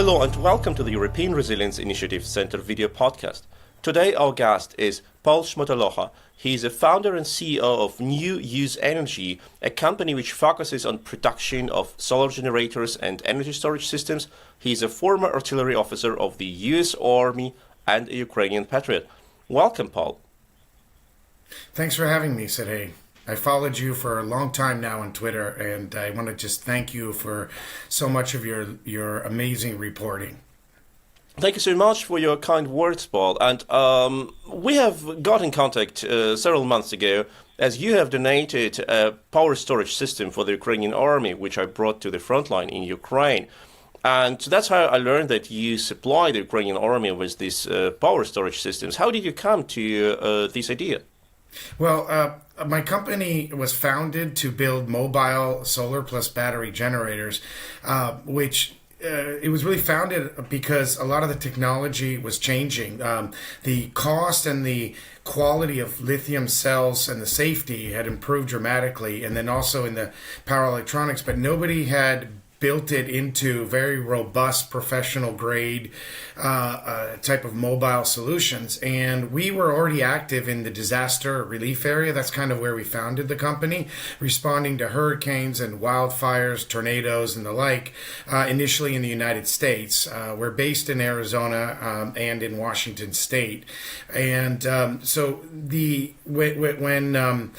Hello and welcome to the European Resilience Initiative Center video podcast. Today our guest is Paul Shmotolokha. He is a founder and CEO of New Use Energy, a company which focuses on production of solar generators and energy storage systems. He is a former artillery officer of the US Army and a Ukrainian patriot. Welcome, Paul. Thanks for having me, Sergey. I followed you for a long time now on Twitter, and I want to just thank you for so much of your amazing reporting. Thank you so much for your kind words, Paul. And we have got in contact several months ago as you have donated a power storage system for the Ukrainian army, which I brought to the frontline in Ukraine. And that's how I learned that you supply the Ukrainian army with these power storage systems. How did you come to this idea? Well, my company was founded to build mobile solar plus battery generators, which it was really founded because a lot of the technology was changing. The cost and the quality of lithium cells and the safety had improved dramatically, and then also in the power electronics, but nobody had built it into very robust professional grade type of mobile solutions. And we were already active in the disaster relief area. That's kind of where we founded the company, responding to hurricanes and wildfires, tornadoes, and the like, initially in the United States. We're based in Arizona and in Washington State. And so when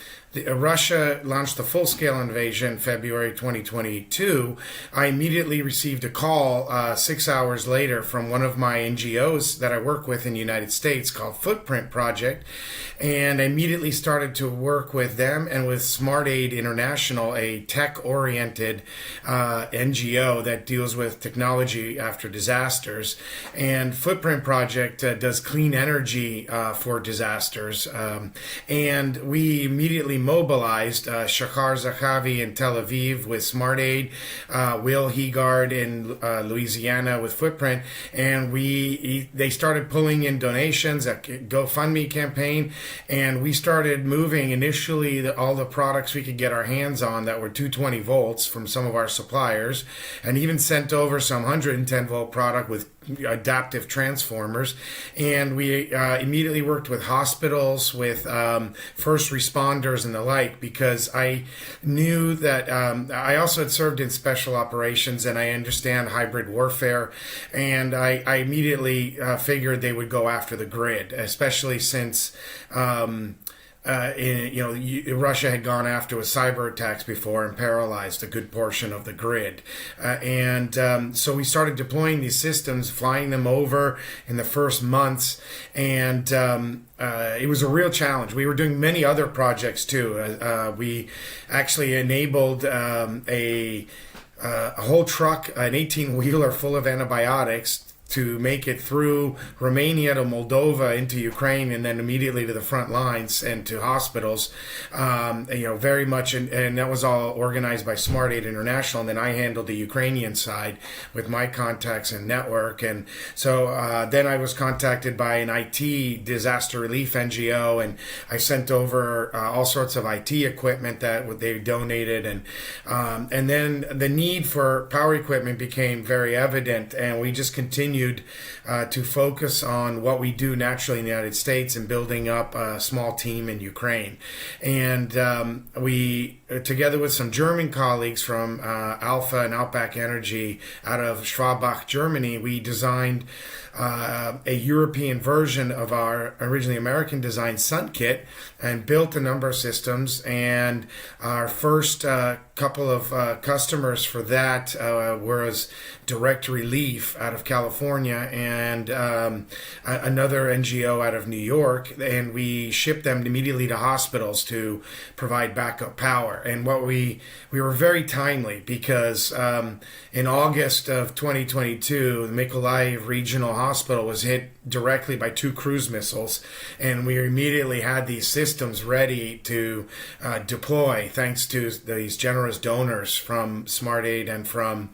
Russia launched the full-scale invasion in February 2022, I immediately received a call 6 hours later from one of my NGOs that I work with in the United States called Footprint Project, and I immediately started to work with them and with Smart Aid International, a tech-oriented NGO that deals with technology after disasters. And Footprint Project does clean energy for disasters, and we immediately mobilized Shachar Zahavi in Tel Aviv with Smart Aid, Will Heegard in Louisiana with Footprint, and they started pulling in donations, a GoFundMe campaign, and we started moving initially all the products we could get our hands on that were 220 volts from some of our suppliers, and even sent over some 110 volt product with adaptive transformers. And we immediately worked with hospitals, with first responders and the like, because I knew that I also had served in special operations and I understand hybrid warfare, and I immediately figured they would go after the grid, especially since Russia had gone after with cyber attacks before and paralyzed a good portion of the grid. So we started deploying these systems, flying them over in the first months, and it was a real challenge. We were doing many other projects too. We actually enabled a whole truck, an 18-wheeler full of antibiotics, to make it through Romania to Moldova into Ukraine and then immediately to the front lines and to hospitals, very much. And that was all organized by Smart Aid International. And then I handled the Ukrainian side with my contacts and network. And so then I was contacted by an IT disaster relief NGO, and I sent over all sorts of IT equipment that they donated. And then the need for power equipment became very evident, and we just continued to focus on what we do naturally in the United States and building up a small team in Ukraine. And we, together with some German colleagues from Alpha and Outback Energy out of Schwabach, Germany, we designed a European version of our originally American designed SunKit and built a number of systems. And our first couple of customers for that was Direct Relief out of California and another NGO out of New York, and we shipped them immediately to hospitals to provide backup power. And we were very timely because in August of 2022, the Mykolaiv Regional Hospital was hit directly by 2 cruise missiles, and we immediately had these systems ready to deploy thanks to these generous donors from Smart Aid and from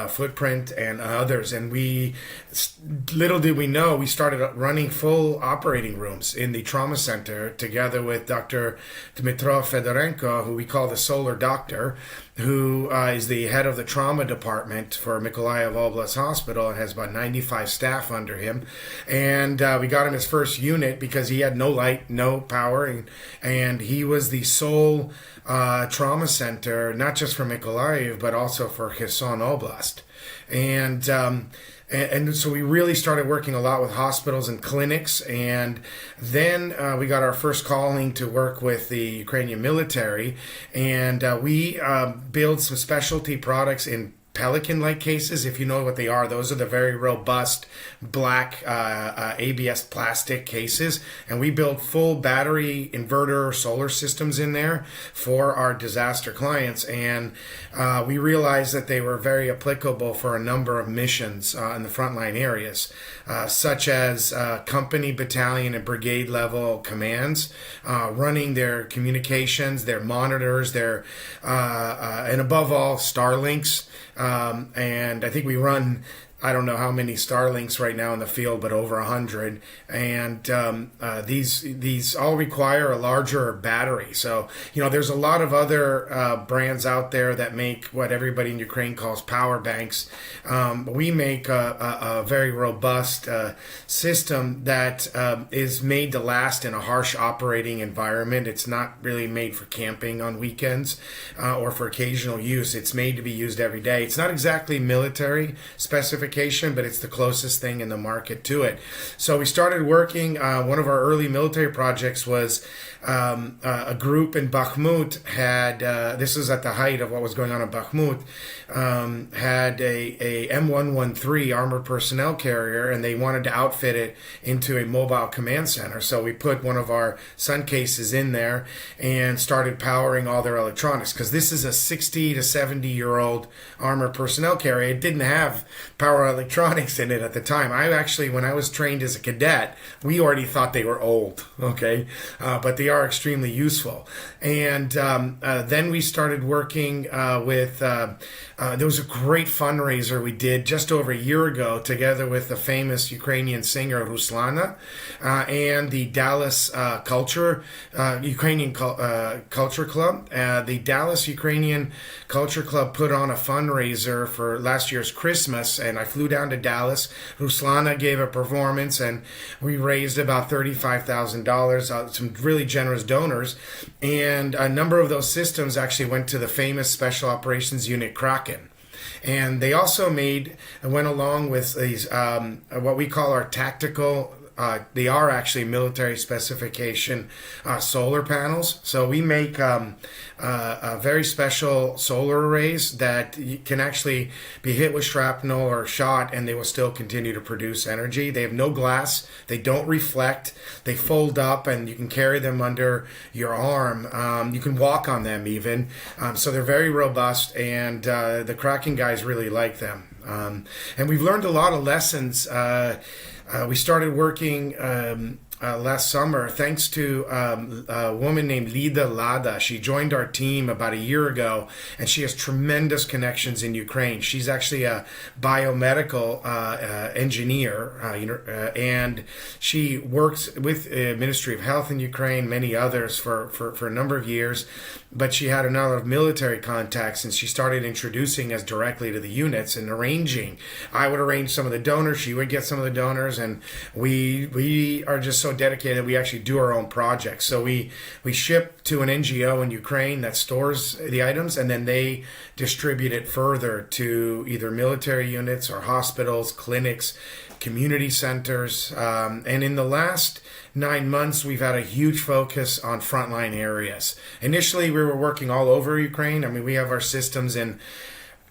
Footprint and others. And little did we know, we started running full operating rooms in the trauma center together with Dr. Dmytro Fedorenko, who we call the Solar Doctor, who is the head of the trauma department for Mykolaiv Oblast Hospital and has about 95 staff under him. And we got him his first unit because he had no light, no power, and he was the sole trauma center, not just for Mykolaiv, but also for Kherson Oblast. And so we really started working a lot with hospitals and clinics, and then we got our first calling to work with the Ukrainian military, and we build some specialty products in Pelican-like cases. If you know what they are, those are the very robust black ABS plastic cases, and we build full battery inverter solar systems in there for our disaster clients, and we realized that they were very applicable for a number of missions in the frontline areas, such as company, battalion, and brigade level commands, running their communications, their monitors, their and above all, Starlinks. And I think we run, I don't know how many Starlinks right now in the field, but over 100. And these all require a larger battery. So, there's a lot of other brands out there that make what everybody in Ukraine calls power banks. We make a very robust system that is made to last in a harsh operating environment. It's not really made for camping on weekends or for occasional use. It's made to be used every day. It's not exactly military specification, but it's the closest thing in the market to it. So we started working. One of our early military projects was a group in Bakhmut had, this was at the height of what was going on in Bakhmut, had a M113 armored personnel carrier, and they wanted to outfit it into a mobile command center. So we put one of our sun cases in there and started powering all their electronics, because this is a 60 to 70-year-old armored personnel carrier. It didn't have power electronics in it at the time. When I was trained as a cadet, we already thought they were old, okay? But they are extremely useful. And then we started working with, there was a great fundraiser we did just over a year ago together with the famous Ukrainian singer Ruslana and the Dallas Ukrainian Culture Club. The Dallas Ukrainian Culture Club put on a fundraiser for last year's Christmas, and I flew down to Dallas. Ruslana gave a performance, and we raised about $35,000, some really generous donors, and a number of those systems actually went to the famous Special Operations Unit Kraken. And they also went along with these, what we call our tactical, they are actually military specification solar panels. So we make very special solar arrays that can actually be hit with shrapnel or shot, and they will still continue to produce energy. They have no glass. They don't reflect. They fold up, and you can carry them under your arm. You can walk on them even. So they're very robust, and the Kraken guys really like them. And we've learned a lot of lessons. We started working last summer thanks to a woman named Lida Lada. She joined our team about a year ago, and she has tremendous connections in Ukraine. She's actually a biomedical engineer, and she works with the Ministry of Health in Ukraine, many others for a number of years. But she had a number of military contacts, and she started introducing us directly to the units and arranging. I would arrange some of the donors, she would get some of the donors, and we are just so dedicated we actually do our own projects. So we ship to an NGO in Ukraine that stores the items, and then they distribute it further to either military units or hospitals, clinics, community centers. And in the last 9 months, we've had a huge focus on frontline areas. Initially, we were working all over Ukraine. I mean, we have our systems in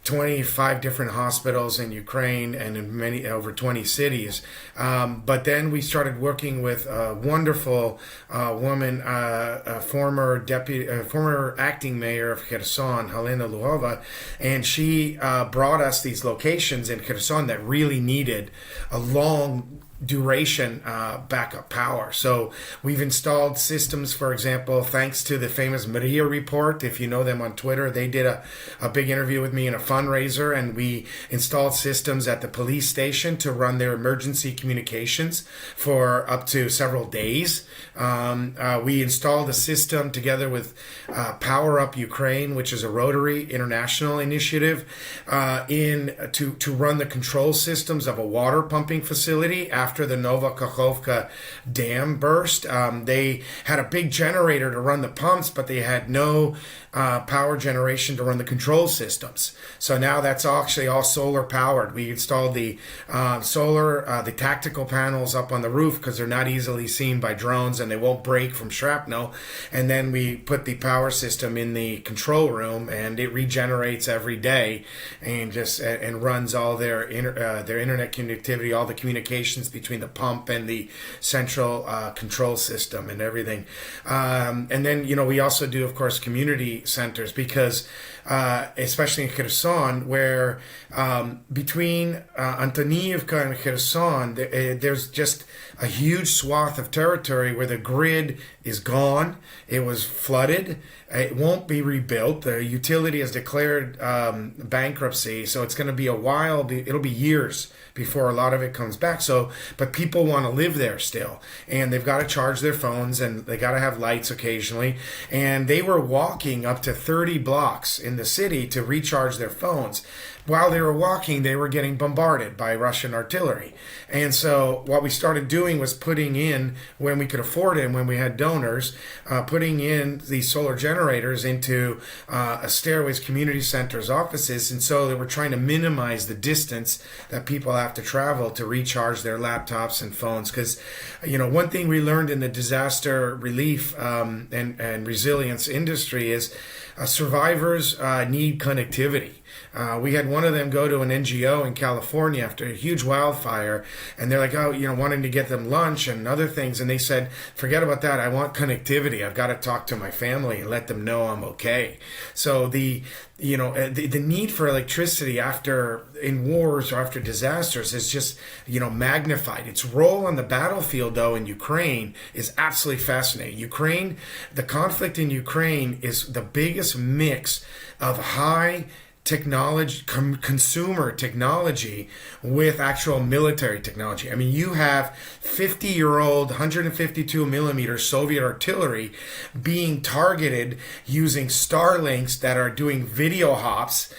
25 different hospitals in Ukraine and in over 20 cities. But then we started working with a wonderful woman, a former acting mayor of Kherson, Helena Luhova, and she brought us these locations in Kherson that really needed a long duration backup power. So we've installed systems, for example, thanks to the famous Maria report. If you know them on Twitter, they did a big interview with me in a fundraiser, and we installed systems at the police station to run their emergency communications for up to several days. We installed a system together with Power Up Ukraine, which is a Rotary International initiative, to run the control systems of a water pumping facility after the Nova Kakhovka dam burst. They had a big generator to run the pumps, but they had no power generation to run the control systems. So now that's actually all solar powered. We installed the the tactical panels up on the roof because they're not easily seen by drones and they won't break from shrapnel. And then we put the power system in the control room, and it regenerates every day and runs all their internet connectivity, all the communications between the pump and the central control system and everything. And then, we also do, of course, community centers because especially in Kherson, where between Antoniivka and Kherson, there's just a huge swath of territory where the grid is gone. It was flooded. It won't be rebuilt. The utility has declared bankruptcy, so it's going to be a while. It'll be years before a lot of it comes back. But people want to live there still, and they've got to charge their phones, and they got to have lights occasionally. And they were walking up to 30 blocks in the city to recharge their phones. While they were walking, they were getting bombarded by Russian artillery. And so what we started doing was putting in, when we could afford it and when we had donors, putting in these solar generators into Stairways Community Center's offices. And so they were trying to minimize the distance that people have to travel to recharge their laptops and phones. Because, one thing we learned in the disaster relief and resilience industry is survivors need connectivity. We had one of them go to an NGO in California after a huge wildfire, and they're like, wanting to get them lunch and other things. And they said, forget about that. I want connectivity. I've got to talk to my family and let them know I'm okay. So the need for electricity in wars or after disasters is just, magnified. Its role on the battlefield, though, in Ukraine is absolutely fascinating. The conflict in Ukraine is the biggest mix of high technology, consumer technology with actual military technology. I mean, you have 50-year-old 152 millimeter Soviet artillery being targeted using Starlinks that are doing video hops,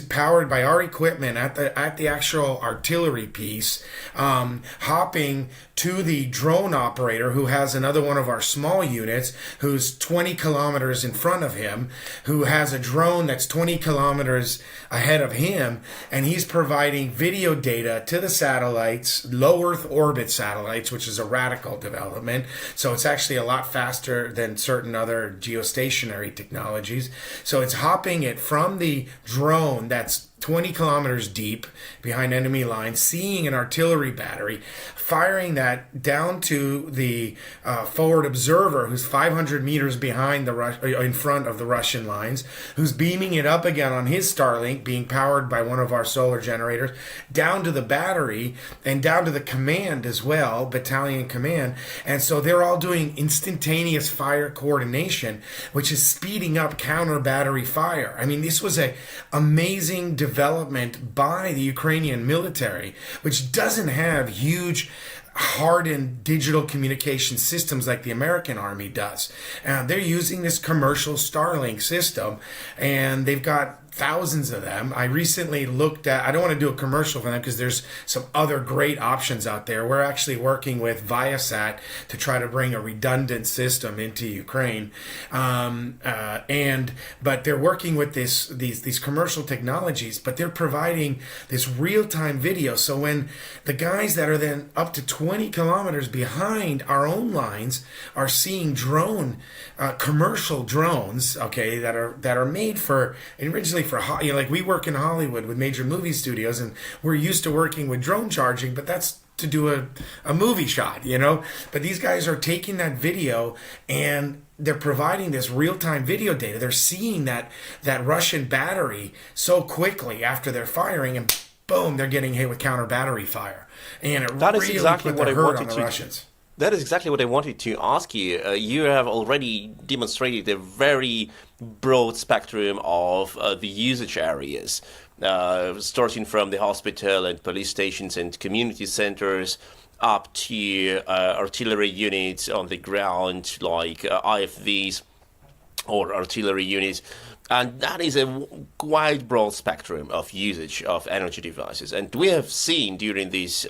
powered by our equipment at the actual artillery piece, hopping to the drone operator who has another one of our small units who's 20 kilometers in front of him, who has a drone that's 20 kilometers ahead of him, and he's providing video data to the satellites, low Earth orbit satellites, which is a radical development. So it's actually a lot faster than certain other geostationary technologies. So it's hopping it from the drone that's 20 kilometers deep behind enemy lines, seeing an artillery battery, firing that down to the forward observer who's 500 meters behind in front of the Russian lines, who's beaming it up again on his Starlink, being powered by one of our solar generators, down to the battery and down to the command as well, battalion command. And so they're all doing instantaneous fire coordination, which is speeding up counter battery fire. I mean, this was an amazing development by the Ukrainian military, which doesn't have huge hardened digital communication systems like the American Army does. They're using this commercial Starlink system, and they've got thousands of them. I recently looked at, I don't want to do a commercial for them because there's some other great options out there. We're actually working with Viasat to try to bring a redundant system into Ukraine. But they're working with these commercial technologies, but they're providing this real-time video. So when the guys that are then up to 20 kilometers behind our own lines are seeing commercial drones, okay, that are made for originally for like we work in Hollywood with major movie studios, and we're used to working with drone charging, but that's to do a movie shot, But these guys are taking that video and they're providing this real-time video data. They're seeing that Russian battery so quickly after they're firing, and boom, they're getting hit with counter battery fire. And it That is really exactly put what the I hurt wanted on the to. Russians. That is exactly what I wanted to ask you. You have already demonstrated a very broad spectrum of the usage areas, starting from the hospital and police stations and community centers up to artillery units on the ground like IFVs or artillery units. And that is a quite broad spectrum of usage of energy devices. And we have seen during this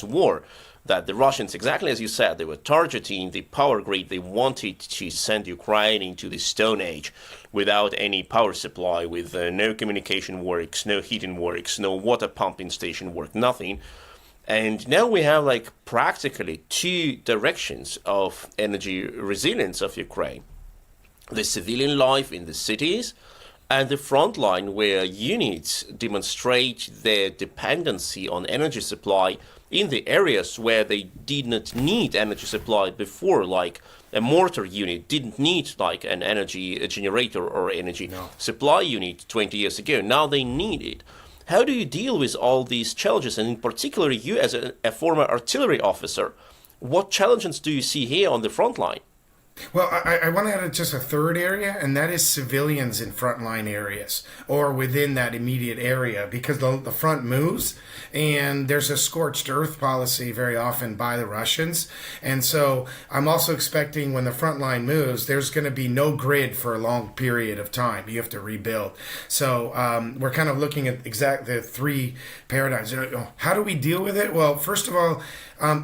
war that the Russians, exactly as you said, they were targeting the power grid. They wanted to send Ukraine into the Stone Age without any power supply, with no communication works, no heating works, no water pumping station work, nothing. And now we have like practically two directions of energy resilience of Ukraine: the civilian life in the cities and the front line, where units demonstrate their dependency on energy supply in the areas where they did not need energy supply before, like a mortar unit didn't need like an energy generator or energy supply unit 20 years ago. Now they need it. How do you deal with all these challenges? And in particular, you as a former artillery officer, what challenges do you see here on the front line? Well, I want to add just a third area, and that is civilians in frontline areas or within that immediate area, because the front moves and there's a scorched earth policy very often by the Russians. And so I'm also expecting when the front line moves, there's going to be no grid for a long period of time. You have to rebuild. So we're kind of looking at the three paradigms. How do we deal with it? Well, first of all,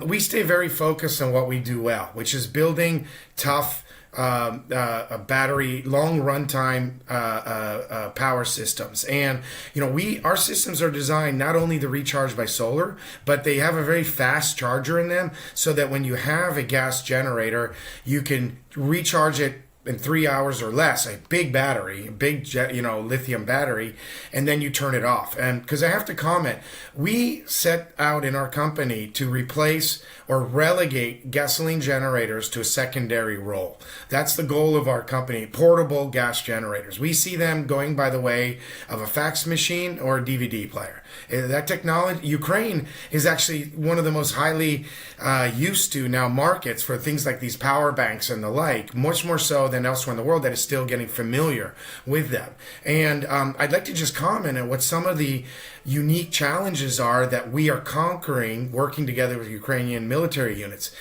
we stay very focused on what we do well, which is building tough battery, long runtime power systems. And our systems are designed not only to recharge by solar, but they have a very fast charger in them, so that when you have a gas generator, you can recharge it in 3 hours or less. A big battery, a big lithium battery, and then you turn it off. And because I have to comment, we set out in our company to replace or relegate gasoline generators to a secondary role. That's the goal of our company: portable gas generators. We see them going by the way of a fax machine or a DVD player. That technology, Ukraine is actually one of the most highly used to now markets for things like these power banks and the like, much more so than elsewhere in the world, that is still getting familiar with them. And I'd like to just comment on what some of the unique challenges are that we are conquering, working together with Ukrainian military units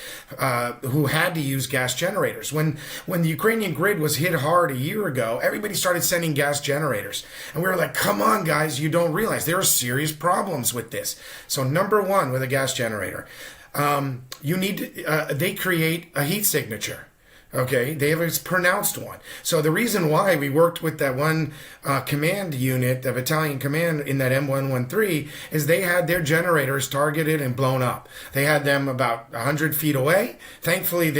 who had to use gas generators. When the Ukrainian grid was hit hard a year ago, everybody started sending gas generators. And we were like, come on, guys, you don't realize there are serious problems with this. So number one, with a gas generator, they create a heat signature. Okay, they have a pronounced one. So the reason why we worked with that one command unit, the battalion command in that M113, is they had their generators targeted and blown up. They had them about 100 feet away. Thankfully,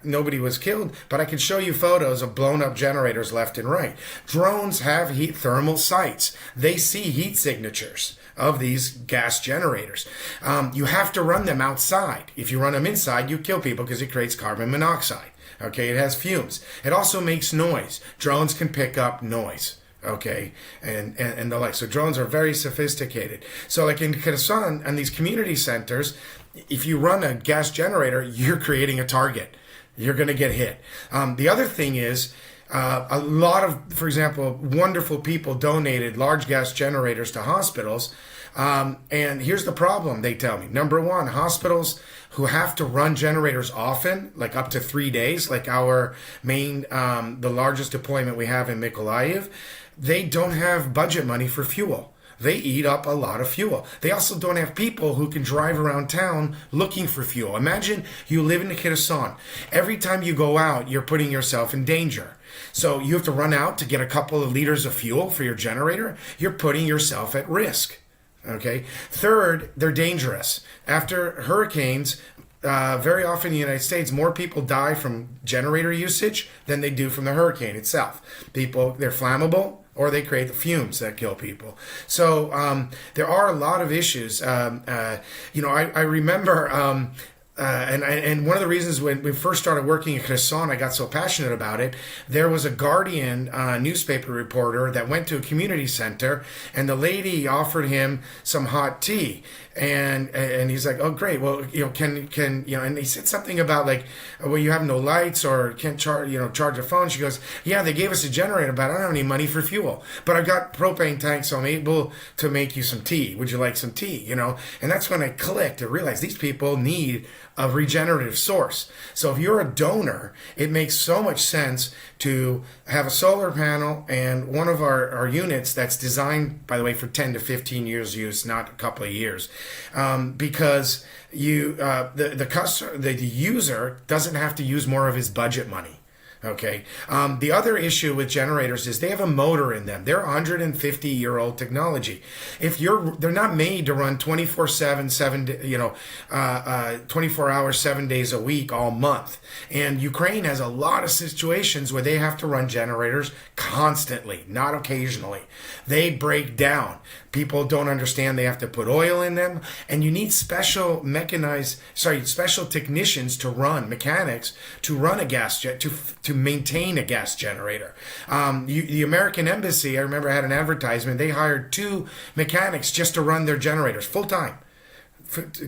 nobody was killed, but I can show you photos of blown up generators left and right. Drones have thermal sights. They see heat signatures of these gas generators. You have to run them outside. If you run them inside, you kill people because it creates carbon monoxide. Okay, it has fumes. It also makes noise. Drones can pick up noise. Okay, and the like. So drones are very sophisticated. So like in Kherson and these community centers, if you run a gas generator, you're creating a target. You're going to get hit. The other thing is, a lot of, for example, wonderful people donated large gas generators to hospitals. And here's the problem, they tell me. Number one, hospitals who have to run generators often, like up to 3 days, like our main, the largest deployment we have in Mykolaiv, they don't have budget money for fuel. They eat up a lot of fuel. They also don't have people who can drive around town looking for fuel. Imagine you live in Kherson. Every time you go out, you're putting yourself in danger. So you have to run out to get a couple of liters of fuel for your generator. You're putting yourself at risk. Okay. Third, they're dangerous. After hurricanes, very often in the United States, more people die from generator usage than they do from the hurricane itself. They're flammable, or they create the fumes that kill people. So there are a lot of issues. I remember and one of the reasons when we first started working at Cresson, I got so passionate about it. There was a Guardian newspaper reporter that went to a community center, and the lady offered him some hot tea, and he's like, "Oh, great. Well, can And he said something about like, well, you have no lights or can't charge a phone." She goes, "Yeah, they gave us a generator, but I don't have any money for fuel. But I've got propane tanks, so I'm able to make you some tea. Would you like some tea?" And that's when I clicked and realized these people need a regenerative source. So if you're a donor, it makes so much sense to have a solar panel and one of our units that's designed, by the way, for 10 to 15 years use, not a couple of years, because the customer, the user doesn't have to use more of his budget money. Okay. The other issue with generators is they have a motor in them. They're 150-year-old technology. They're not made to run 24/7, 24 hours, 7 days a week, all month. And Ukraine has a lot of situations where they have to run generators constantly, not occasionally. They break down. People don't understand they have to put oil in them, and you need special technicians to run, mechanics to run a gas jet, to maintain a gas generator. The American Embassy, I remember, had an advertisement. They hired 2 mechanics just to run their generators full time.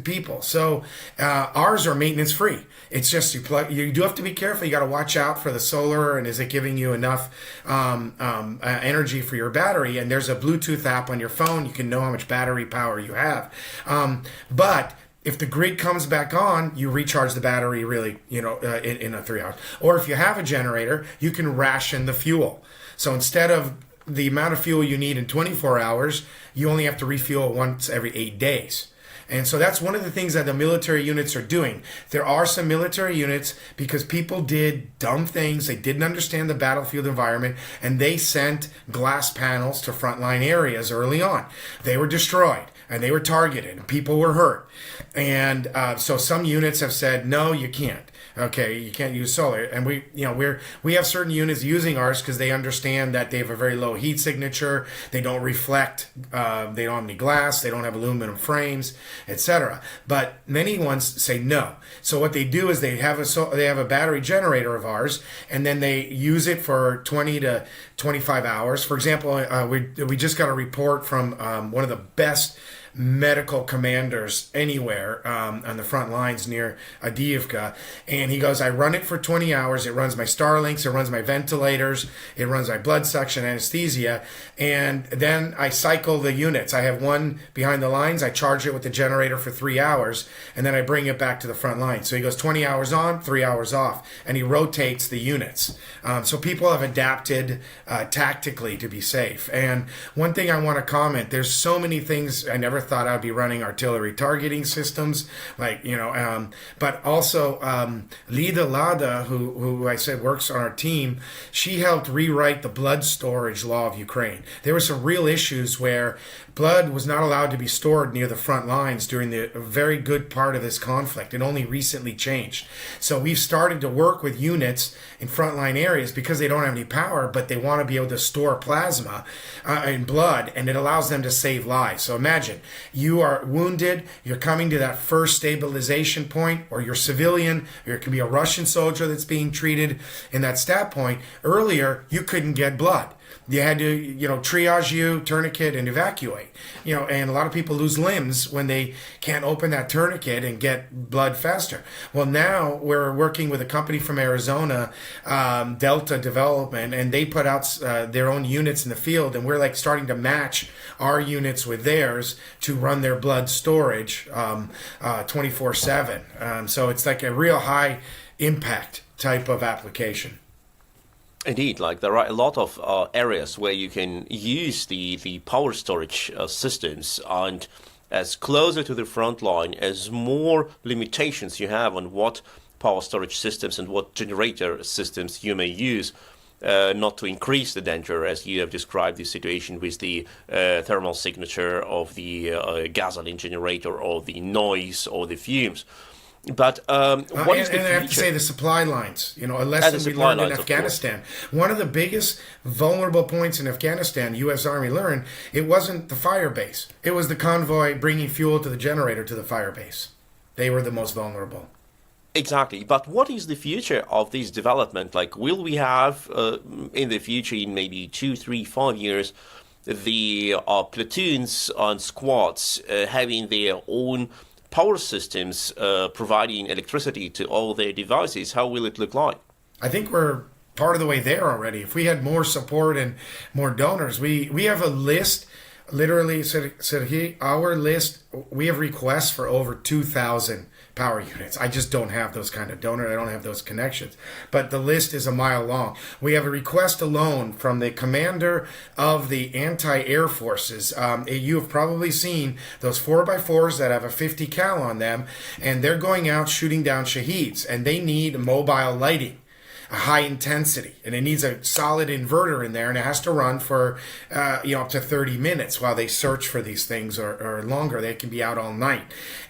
People. So ours are maintenance free. It's just you do have to be careful. You got to watch out for the solar, and is it giving you enough energy for your battery? And there's a Bluetooth app on your phone. You can know how much battery power you have. But if the grid comes back on, you recharge the battery really, in 3 hours. Or if you have a generator, you can ration the fuel. So instead of the amount of fuel you need in 24 hours, you only have to refuel once every 8 days. And so that's one of the things that the military units are doing. There are some military units, because people did dumb things, they didn't understand the battlefield environment, and they sent glass panels to frontline areas early on. They were destroyed, and they were targeted, and people were hurt. And so some units have said, no, you can't. Okay, you can't use solar, and we have certain units using ours because they understand that they have a very low heat signature. They don't reflect. They don't have any glass. They don't have aluminum frames, etc. But many ones say no. So what they do is they have a battery generator of ours, and then they use it for 20 to 25 hours. For example, we just got a report from one of the best medical commanders anywhere on the front lines near Avdiivka, and he goes, I run it for 20 hours. It runs my Starlinks, it runs my ventilators, it runs my blood suction, anesthesia, and then I cycle the units. I have one behind the lines. I charge it with the generator for 3 hours, and then I bring it back to the front line. So he goes 20 hours on, 3 hours off, and he rotates the units. So people have adapted tactically to be safe. And one thing I want to comment, there's so many things I never thought I'd be running artillery targeting systems, but also Lida Lada, who I said works on our team, she helped rewrite the blood storage law of Ukraine. There were some real issues where blood was not allowed to be stored near the front lines during the very good part of this conflict. It only recently changed. So we've started to work with units in frontline areas because they don't have any power, but they want to be able to store plasma in blood, and it allows them to save lives. So imagine you are wounded, you're coming to that first stabilization point, or you're civilian, or it can be a Russian soldier that's being treated in that stat point. Earlier, you couldn't get blood. You had to, triage you, tourniquet, and evacuate. And a lot of people lose limbs when they can't open that tourniquet and get blood faster. Well, now we're working with a company from Arizona, Delta Development, and they put out their own units in the field, and we're starting to match our units with theirs to run their blood storage 24/7. So it's like a real high impact type of application. Indeed, there are a lot of areas where you can use the power storage systems, and as closer to the front line, as more limitations you have on what power storage systems and what generator systems you may use, not to increase the danger, as you have described the situation with the thermal signature of the gasoline generator, or the noise, or the fumes. But what is the future? I have to say the supply lines, a lesson we learned in Afghanistan. One of the biggest vulnerable points in Afghanistan, U.S. Army learned, it wasn't the fire base. It was the convoy bringing fuel to the generator to the fire base. They were the most vulnerable. Exactly. But what is the future of this development? Like, will we have in the future, in maybe 2, 3, 5 years, the platoons and squads having their own power systems providing electricity to all their devices? How will it look like? I think we're part of the way there already. If we had more support and more donors, we have a list. Literally, Sergey, our list, we have requests for over 2,000 power units. I just don't have those kind of donors. I don't have those connections. But the list is a mile long. We have a request alone from the commander of the anti-air forces. You have probably seen those 4x4s that have a 50 cal on them, and they're going out shooting down Shaheeds, and they need mobile lighting, a high intensity, and it needs a solid inverter in there, and it has to run for up to 30 minutes while they search for these things, or longer. They can be out all night.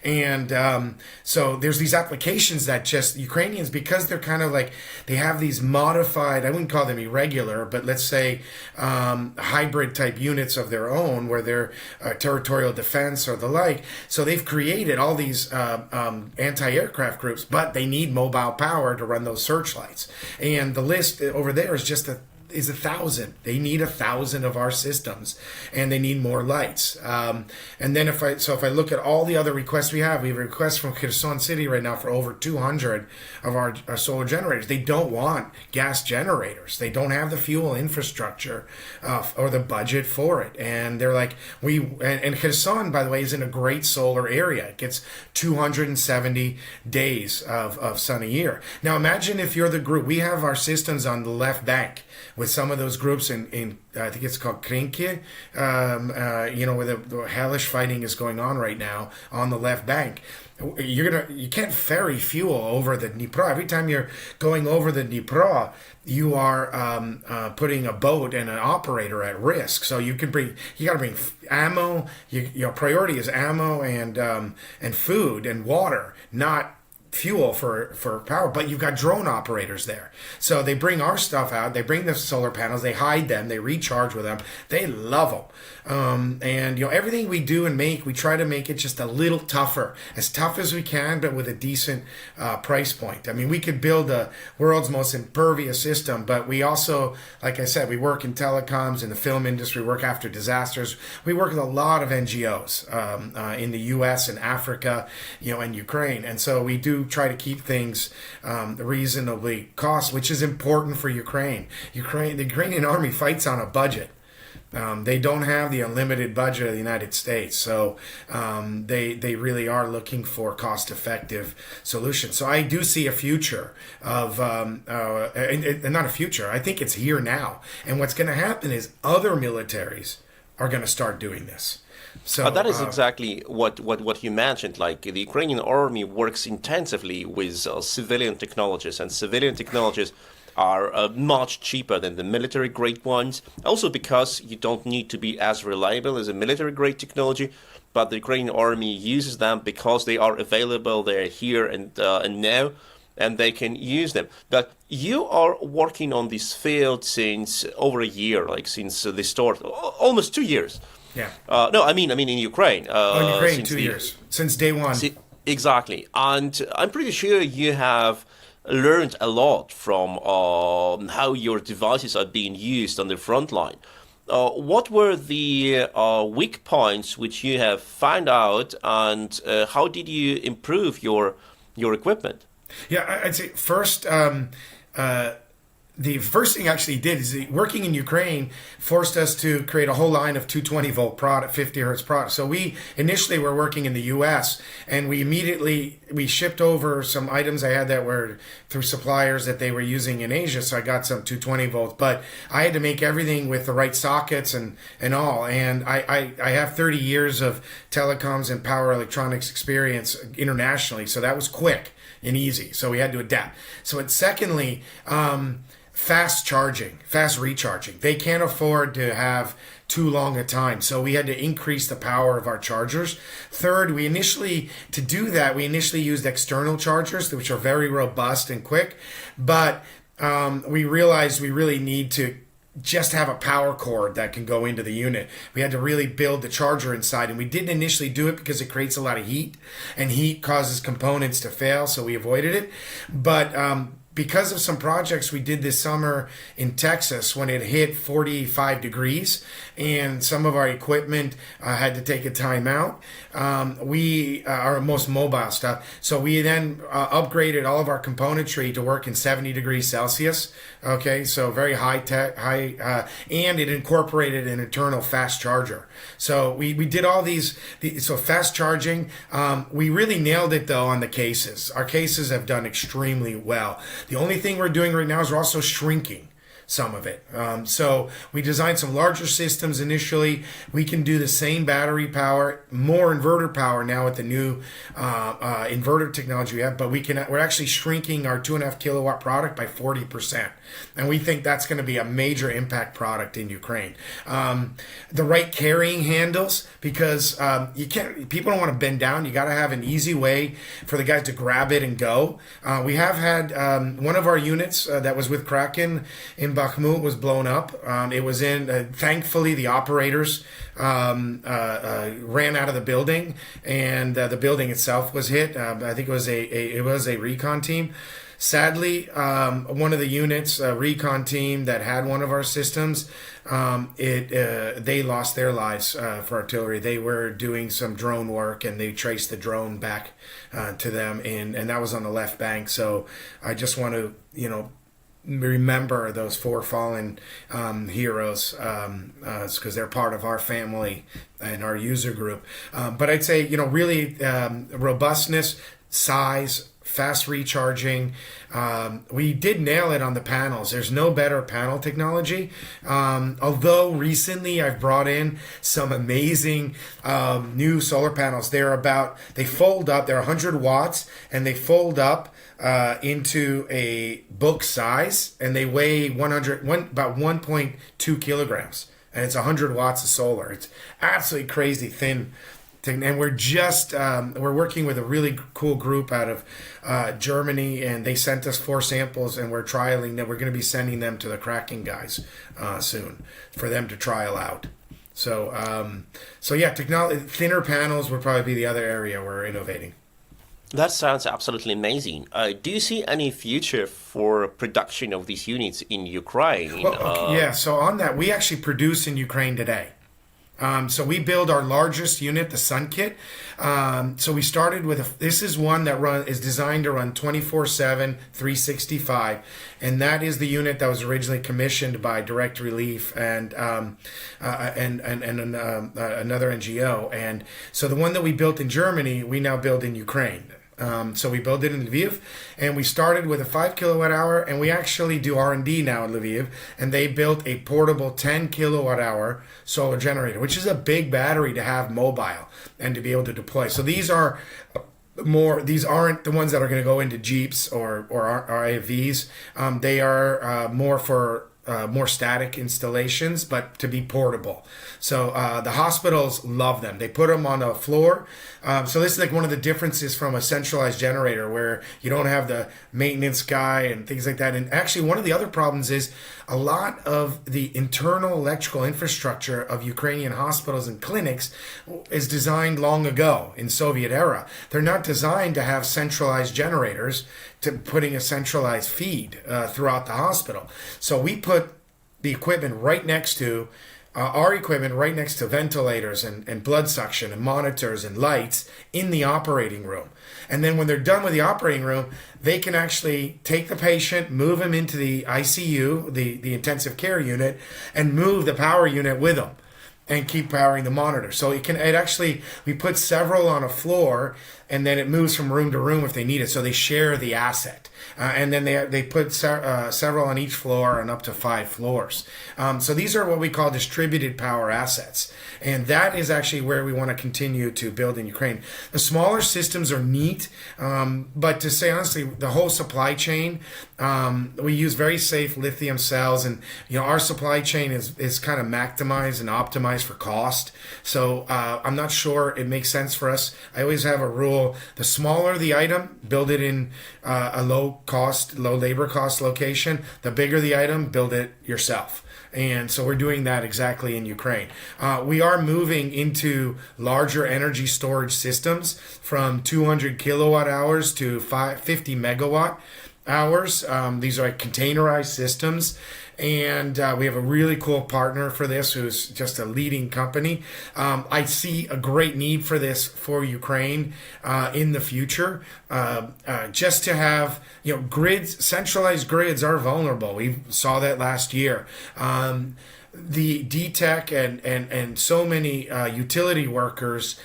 And so there's these applications that just Ukrainians, because they're kind of like, they have these modified, I wouldn't call them irregular, but let's say hybrid type units of their own, where they're territorial defense or the like. So they've created all these anti-aircraft groups, but they need mobile power to run those searchlights. And the list over there is just 1,000. They need 1,000 of our systems, and they need more lights. And then if I look at all the other requests we have a request from Kherson City right now for over 200 of our solar generators. They don't want gas generators. They don't have the fuel infrastructure or the budget for it. And they're like, and Kherson, by the way, is in a great solar area. It gets 270 days of sun a year. Now imagine if you're the group. We have our systems on the left bank with some of those groups in I think it's called Krinky, where the hellish fighting is going on right now on the left bank. You can't ferry fuel over the Dnipro. Every time you're going over the Dnipro, you are putting a boat and an operator at risk. So you got to bring ammo. Your priority is ammo and food and water, not fuel for power. But you've got drone operators there, so they bring our stuff out, they bring the solar panels, they hide them, they recharge with them, they love them. And everything we do and make, we try to make it just a little tougher, as tough as we can, but with a decent price point. I mean, we could build the world's most impervious system, but we also, like I said, we work in telecoms, in the film industry, work after disasters. We work with a lot of NGOs in the US and Africa, and Ukraine. And so we do try to keep things reasonably cost, which is important for Ukraine. The Ukrainian army fights on a budget. They don't have the unlimited budget of the United States, so they really are looking for cost-effective solutions. So I do see a future of, and not a future, I think it's here now. And what's going to happen is other militaries are going to start doing this. So that is exactly what you mentioned. Like, the Ukrainian army works intensively with civilian technologies, and civilian technologies are much cheaper than the military-grade ones. Also because you don't need to be as reliable as a military-grade technology, but the Ukrainian army uses them because they are available. They're here and now, and they can use them. But you are working on this field since over a year, like since the start, almost 2 years. Yeah. No, I mean in Ukraine. In Ukraine, 2 years. Since day one. Exactly. And I'm pretty sure you have learned a lot from how your devices are being used on the front line. What were the weak points which you have found out, and how did you improve your equipment? Yeah, I'd say first, the first thing I actually did is working in Ukraine forced us to create a whole line of 220 volt product, 50 hertz products. So we initially were working in the US, and we shipped over some items I had that were through suppliers that they were using in Asia. So I got some 220 volts, but I had to make everything with the right sockets and all. And I have 30 years of telecoms and power electronics experience internationally. So that was quick and easy. So we had to adapt. So secondly, fast charging, fast recharging. They can't afford to have too long a time. So we had to increase the power of our chargers. Third, we initially used external chargers, which are very robust and quick. But we realized we really need to just have a power cord that can go into the unit. We had to really build the charger inside, and we didn't initially do it because it creates a lot of heat, and heat causes components to fail, so we avoided it. But because of some projects we did this summer in Texas when it hit 45 degrees and some of our equipment had to take a time out, we our most mobile stuff. So we then upgraded all of our componentry to work in 70 degrees Celsius. Okay, so very high tech, and it incorporated an internal fast charger. So we did all so fast charging. We really nailed it though on the cases. Our cases have done extremely well. The only thing we're doing right now is we're also shrinking some of it. So we designed some larger systems initially. We can do the same battery power, more inverter power now with the new inverter technology we have, but we're actually shrinking our 2.5 kilowatt product by 40%. And we think that's going to be a major impact product in Ukraine. The right carrying handles, because people don't want to bend down. You got to have an easy way for the guys to grab it and go. We have had one of our units that was with Kraken in Bakhmut was blown up. It was in, thankfully the operators ran out of the building, and the building itself was hit. I think it was a recon team. Sadly, one of the units, a recon team that had one of our systems, they lost their lives for artillery. They were doing some drone work, and they traced the drone back to them, and that was on the left bank. So I just want to, remember those 4 fallen heroes, because they're part of our family and our user group. But I'd say, really robustness, size, fast recharging. We did nail it on the panels. There's no better panel technology. Although recently I've brought in some amazing new solar panels. They fold up, they're 100 watts, and they fold up into a book size, and they weigh about 1.2 kilograms. And it's 100 watts of solar. It's absolutely crazy thin. And we're working with a really cool group out of Germany, and they sent us 4 samples, and we're trialing them. We're going to be sending them to the Kraken guys soon for them to trial out. So yeah, technology, thinner panels would probably be the other area we're innovating. That sounds absolutely amazing. Do you see any future for production of these units in Ukraine? Well, yeah, so on that, we actually produce in Ukraine today. So we build our largest unit, the Sun Kit. So we started with this is one that is designed to run 24/7, 365, and that is the unit that was originally commissioned by Direct Relief and another NGO. And so the one that we built in Germany, we now build in Ukraine. So we built it in Lviv, and we started with a 5 kilowatt hour, and we actually do R&D now in Lviv, and they built a portable 10 kilowatt hour solar generator, which is a big battery to have mobile and to be able to deploy. So these aren't the ones that are going to go into Jeeps or AVs. They are more for more static installations, but to be portable. So the hospitals love them. They put them on a floor. So this is like one of the differences from a centralized generator, where you don't have the maintenance guy and things like that. And actually, one of the other problems is a lot of the internal electrical infrastructure of Ukrainian hospitals and clinics is designed long ago in Soviet era. They're not designed to have centralized generators to putting a centralized feed throughout the hospital. So we put the equipment right next to our equipment right next to ventilators and blood suction and monitors and lights in the operating room. And then when they're done with the operating room, they can actually take the patient, move him into the ICU, the intensive care unit, and move the power unit with them and keep powering the monitor. So we put several on a floor, and then it moves from room to room if they need it. So they share the asset. And then they put several on each floor and up to 5 floors. So these are what we call distributed power assets. And that is actually where we want to continue to build in Ukraine. The smaller systems are neat, but to say honestly, the whole supply chain, we use very safe lithium cells, and our supply chain is kind of maximized and optimized optimize for cost. So I'm not sure it makes sense for us. I always have a rule: the smaller the item, build it in a low labor cost location. The bigger the item, build it yourself. And so we're doing that exactly in Ukraine. We are moving into larger energy storage systems from 200 kilowatt hours to 50 megawatt hours. These are containerized systems. And we have a really cool partner for this who's just a leading company. I see a great need for this for Ukraine in the future. Just to have, grids, centralized grids are vulnerable. We saw that last year. The DTEC and so many utility workers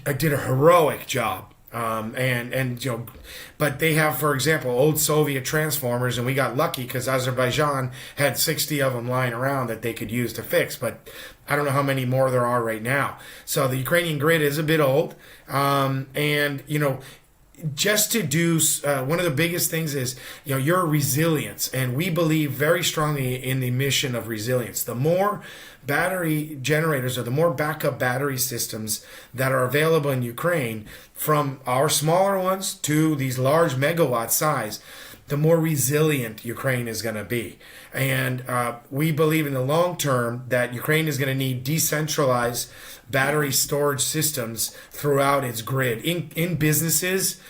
did a heroic job. But they have, for example, old Soviet transformers, and we got lucky because Azerbaijan had 60 of them lying around that they could use to fix. But I don't know how many more there are right now. So the Ukrainian grid is a bit old, just to do one of the biggest things is your resilience, and we believe very strongly in the mission of resilience. The more battery generators or the more backup battery systems that are available in Ukraine, from our smaller ones to these large megawatt size, the more resilient Ukraine is going to be. And we believe in the long term that Ukraine is going to need decentralized battery storage systems throughout its grid, in businesses,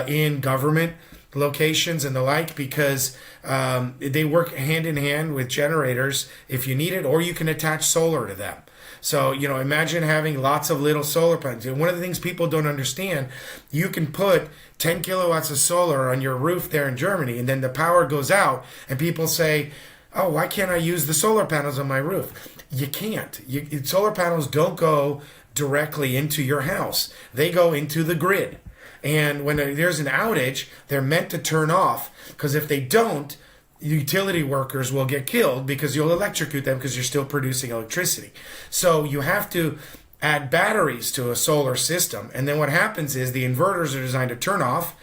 in government locations and the like, because they work hand in hand with generators if you need it, or you can attach solar to them. So, imagine having lots of little solar panels. One of the things people don't understand, you can put 10 kilowatts of solar on your roof there in Germany, and then the power goes out, and people say, oh, why can't I use the solar panels on my roof? You can't. Solar panels don't go directly into your house. They go into the grid. And when there's an outage, they're meant to turn off, because if they don't, utility workers will get killed because you'll electrocute them because you're still producing electricity. So you have to add batteries to a solar system. And then what happens is the inverters are designed to turn off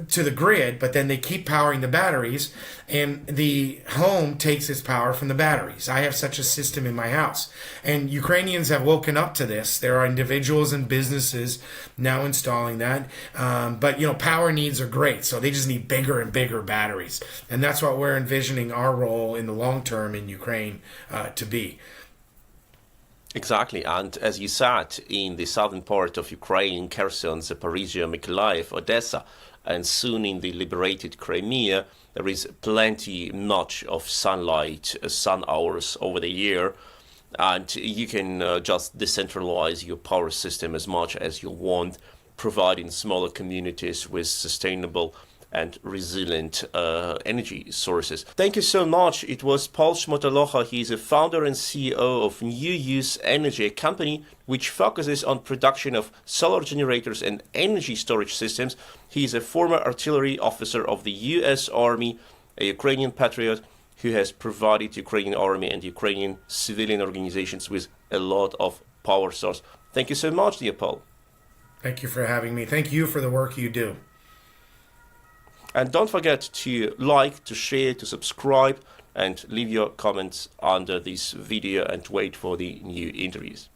to the grid, but then they keep powering the batteries, and the home takes its power from the batteries. I have such a system in my house, and Ukrainians have woken up to this. There are individuals and businesses now installing that, but power needs are great, so they just need bigger and bigger batteries, and that's what we're envisioning our role in the long term in Ukraine to be. Exactly, and as you said, in the southern part of Ukraine, Kherson, Zaporizhia, Mykolaiv, Odessa, and soon in the liberated Crimea, there is plenty much of sunlight, sun hours over the year, and you can just decentralize your power system as much as you want, providing smaller communities with sustainable and resilient energy sources. Thank you so much. It was Paul Shmotolokha. He is a founder and CEO of New Use Energy, a company which focuses on production of solar generators and energy storage systems. He is a former artillery officer of the U.S. Army, a Ukrainian patriot who has provided Ukrainian Army and Ukrainian civilian organizations with a lot of power source. Thank you so much, dear Paul. Thank you for having me. Thank you for the work you do. And don't forget to like, to share, to subscribe, and leave your comments under this video and wait for the new interviews.